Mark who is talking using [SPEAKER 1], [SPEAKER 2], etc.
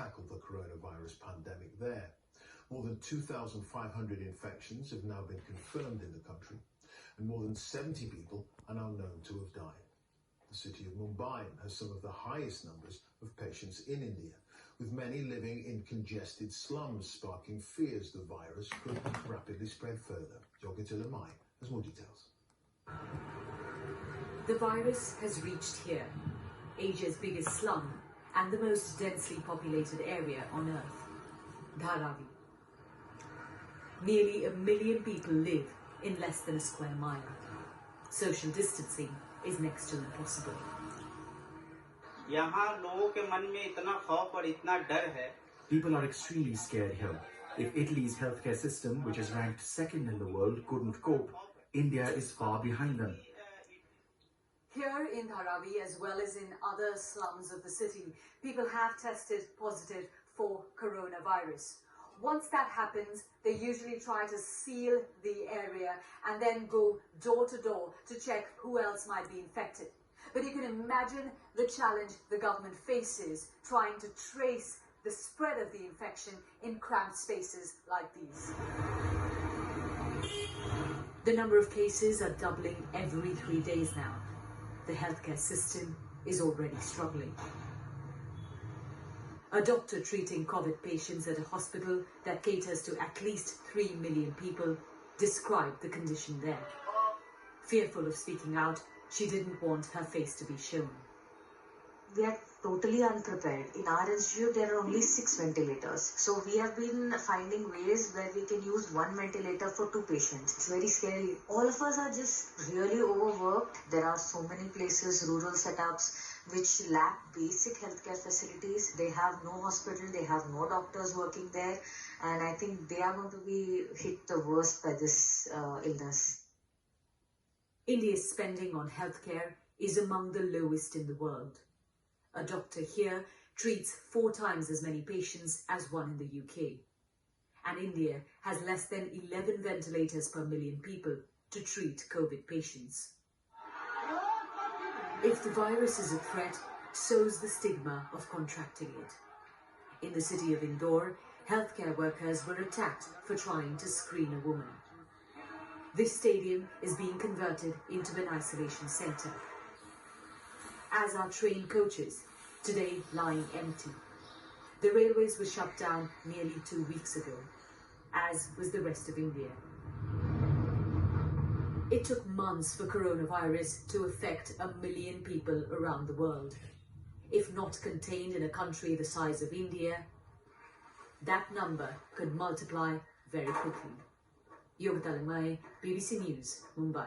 [SPEAKER 1] tackle the coronavirus pandemic there. More than 2,500 infections have now been confirmed in the country, and more than 70 people are now known to have died. The city of Mumbai has some of the highest numbers of patients in India, with many living in congested slums, sparking fears the virus could rapidly spread further. Yogita Lamai has more details.
[SPEAKER 2] The virus has reached here, Asia's biggest slum and the most densely populated area on Earth, Dharavi. Nearly 1 million people live in less than a square mile. Social distancing is next to impossible.
[SPEAKER 3] यहाँ लोगों के मन में इतना खौफ और इतना डर है.
[SPEAKER 4] People are extremely scared here. If Italy's healthcare system, which is ranked second in the world, couldn't cope, India is far behind them.
[SPEAKER 2] Here in Dharavi, as well as in other slums of the city, people have tested positive for coronavirus. Once that happens, they usually try to seal the area and then go door to door to check who else might be infected. But you can imagine the challenge the government faces trying to trace the spread of the infection in cramped spaces like these. The number of cases are doubling every 3 days now. The healthcare system is already struggling. A doctor treating COVID patients at a hospital that caters to at least 3 million people described the condition there. Fearful of speaking out, she didn't want her face to be shown.
[SPEAKER 5] We are totally unprepared. In our institute, there are only 6 ventilators. So we have been finding ways where we can use 1 ventilator for 2 patients. It's very scary. All of us are just really overworked. There are so many places, rural setups, which lack basic healthcare facilities. They have no hospital, they have no doctors working there. And I think they are going to be hit the worst by this illness.
[SPEAKER 2] India's spending on healthcare is among the lowest in the world. A doctor here treats 4 times as many patients as one in the UK. And India has less than 11 ventilators per million people to treat COVID patients. If the virus is a threat, so is the stigma of contracting it. In the city of Indore, healthcare workers were attacked for trying to screen a woman. This stadium is being converted into an isolation centre, as are train coaches, today lying empty. The railways were shut down nearly 2 weeks ago, as was the rest of India. It took months for coronavirus to affect 1 million people around the world. If not contained in a country the size of India, that number could multiply very quickly. Yogita Lamai, BBC News, Mumbai.